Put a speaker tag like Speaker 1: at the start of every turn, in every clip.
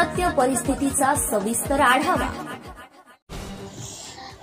Speaker 1: सत्य परिस्थितीचा सविस्तर आढावा।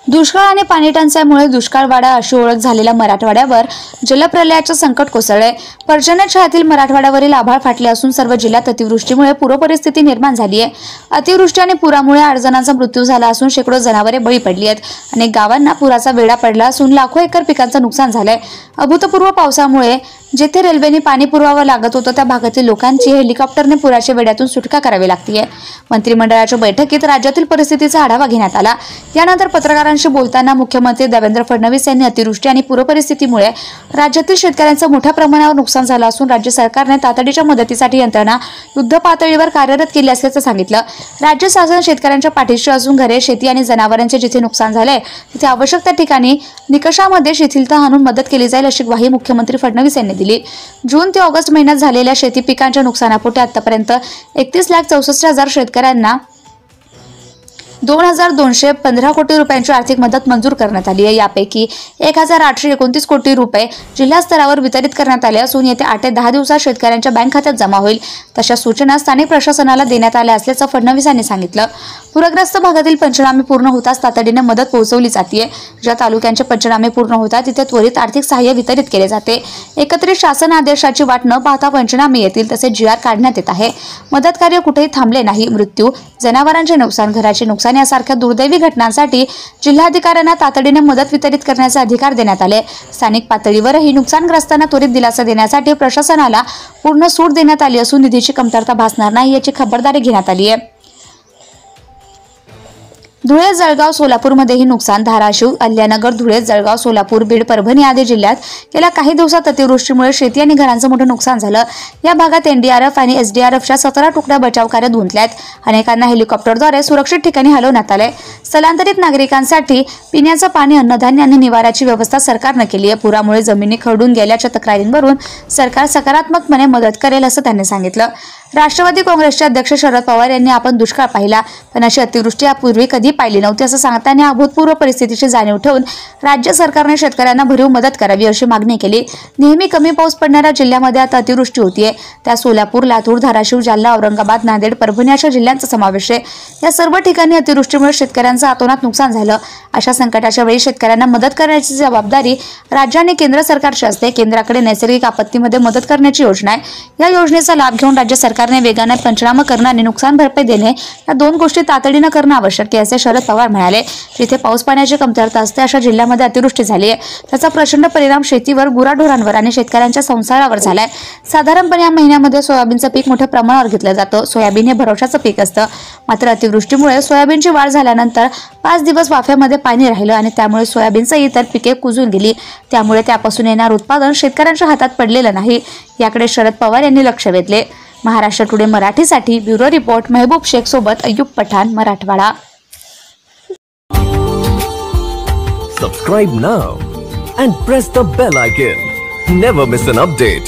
Speaker 2: दुष्काळ आणि पाणी टंचाईमुळे दुष्काळवाडा अशी ओळख झालेल्या मराठवाड्यावर जलप्रलयाचे संकट कोसळले। पर्जन्यछायातील मराठवाड्यावरील आभाळ फाटले असून सर्व जिल्ह्यात अतिवृष्टीमुळे पूरपरिस्थिती निर्माण झाली आहे। अतिवृष्टी आणि पुरामुळे 8 जणांचा मृत्यू झाला असून शेकडो जनावरे बळी पडली आहेत। अनेक गावांना पुराचा वेढा पडला असून लाखो एकर पिकांचं नुकसान झालंय। अभूतपूर्व पावसामुळे जेथे रेल्वेने पाणी पुरवावं लागत होतं त्या भागातील लोकांची हेलिकॉप्टरने पुराच्या वेढ्यातून सुटका करावी लागतीये। मंत्रिमंडळाच्या बैठकीत राज्यातील परिस्थितीचा आढावा घेण्यात आला। यानंतर पत्रकारांशी बोलताना मुख्यमंत्री देवेंद्र फडणवीस यांनी अतिवृष्टी आणि पूरपरिस्थितीमुळे राज्यातील शेतकऱ्यांचं मोठ्या प्रमाणावर नुकसान झालं असून राज्य सरकारने तातडीच्या मदतीसाठी यंत्रणा युद्धपातळीवर कार्यरत केली असल्याचं सांगितलं। राज्य शासन शेतकऱ्यांच्या पाठीशी असून घरे, शेती आणि जनावरांचे जिथे नुकसान झाले तिथे आवश्यक त्या ठिकाणी निकषामध्ये शिथिलता आणून मदत केली जाईल अशी ग्वाही मुख्यमंत्री फडणवीस यांनी दिली। जून ते ऑगस्ट महिन्यात झालेल्या शेती पिकांच्या नुकसानापोटी आतापर्यंत 31,64,000 शेतकऱ्यांना 2,215 कोटी रुपयांची आर्थिक मदत मंजूर करण्यात आली आहे। यापैकी 1,829 कोटी रुपये जिल्हा स्तरावर वितरित करण्यात आले असून येत्या 8 ते 10 दिवसात शेतकऱ्यांच्या बँक खात्यात जमा होईल तशा सूचना स्थानिक प्रशासनाला देण्यात आल्या असल्याचं फडणवीस यांनी सांगितलं। पूरग्रस्त भागातील पंचनामे पूर्ण होताच तातडीने मदत पोहोचवली जाते। ज्या तालुक्यांचे पंचनामे पूर्ण होतात तिथे त्वरित आर्थिक सहाय्य वितरित केले जाते। एकत्रित शासन आदेशाची वाट न पाहता पंचनामे येतील तसे GR काढण्यात येत आहे। मदत कार्य कुठेही थांबले नाही। मृत्यू, जनावरांचे नुकसान, घराचे नुकसान यासारख्या दुर्दैवी घटनांसाठी जिल्हाधिकाऱ्यांना तातडीने मदत वितरित करण्याचे अधिकार देण्यात आले। स्थानिक पातळीवरही नुकसानग्रस्तांना त्वरित दिलासा देण्यासाठी प्रशासनाला पूर्ण सूट देण्यात आली असून निधीची कमतरता भासणार नाही याची खबरदारी घेण्यात आली आहे। धुळे, जळगाव, सोलापूरमध्येही नुकसान। धाराशिव, अहिल्यानगर, धुळे, जळगाव, सोलापूर, बीड, परभणी आदी जिल्ह्यात गेल्या काही दिवसात अतिवृष्टीमुळे शेती आणि घरांचं मोठं नुकसान झालं। या भागात NDRF आणि SDRFच्या 17 तुकड्या बचाव कार्यात गुंतल्यात। अनेकांना हेलिकॉप्टरद्वारे सुरक्षित ठिकाणी हलवण्यात आले। स्थलांतरित नागरिकांसाठी पिण्याचं पाणी, अन्नधान्य आणि निवाऱ्याची व्यवस्था सरकारनं केली आहे। पुरामुळे जमिनी खरडून गेल्याच्या तक्रारींवरून सरकार सकारात्मकपणे मदत करेल असं त्यांनी सांगितलं। राष्ट्रवादी काँग्रेसचे अध्यक्ष शरद पवार यांनी आपण दुष्काळ पाहिला पण अशी अतिवृष्टी यापूर्वी कधी पाहिली नव्हती असं सांगताना अभूतपूर्व परिस्थितीची जाणीव ठेवून राज्य सरकारने शेतकऱ्यांना भरीव मदत करावी अशी मागणी केली। नेहमी कमी पाऊस पडणाऱ्या जिल्ह्यामध्ये आता अतिवृष्टी होतीये। त्या सोलापूर, लातूर, धाराशिव, जालना, औरंगाबाद, नांदेड, परभणी अशा जिल्ह्यांचा समावेश आहे। या सर्व ठिकाणी अतिवृष्टीमुळे शेतकऱ्यांचं अतोनात नुकसान झालं। अशा संकटाच्या वेळी शेतकऱ्यांना मदत करण्याची जबाबदारी राज्य आणि केंद्र सरकारची असते। केंद्राकडे नैसर्गिक आपत्तीमध्ये मदत करण्याची योजना आहे। या योजनेचा लाभ घेऊन राज्य सरकारने वेगाने पंचनामे करणं आणि नुकसान भरपाई देणे या 2 गोष्टी तातडीने करणं आवश्यक आहे असे शरद पवार म्हणाले। जिथे पाऊस पाण्याची कमतरता असते अशा जिल्ह्यामध्ये अतिवृष्टी झाली आहे। त्याचा प्रचंड परिणाम शेतीवर, गुराढोरांवर आणि शेतकऱ्यांच्या संसारावर झालाय। साधारणपणे या महिन्यामध्ये सोयाबीनचं पीक मोठ्या प्रमाणावर घेतलं जातं। सोयाबीन हे भरवशाचं पीक असतं। मात्र अतिवृष्टीमुळे सोयाबीनची वाढ झाल्यानंतर 5 दिवस वाफ्यामध्ये पाणी राहिलं आणि त्यामुळे सोयाबीनचं इतर पिके कुजून गेली। त्यामुळे त्यापासून येणारं उत्पादन शेतकऱ्यांच्या हातात पडलेलं नाही। याकडे शरद पवार यांनी लक्ष वेधले। महाराष्ट्र टुडे मराठीसाठी ब्युरो रिपोर्ट मेहबूब शेख सोबत अय्यूब Pathan, Marathwada.
Speaker 3: Subscribe now and press the bell icon. Never miss an update.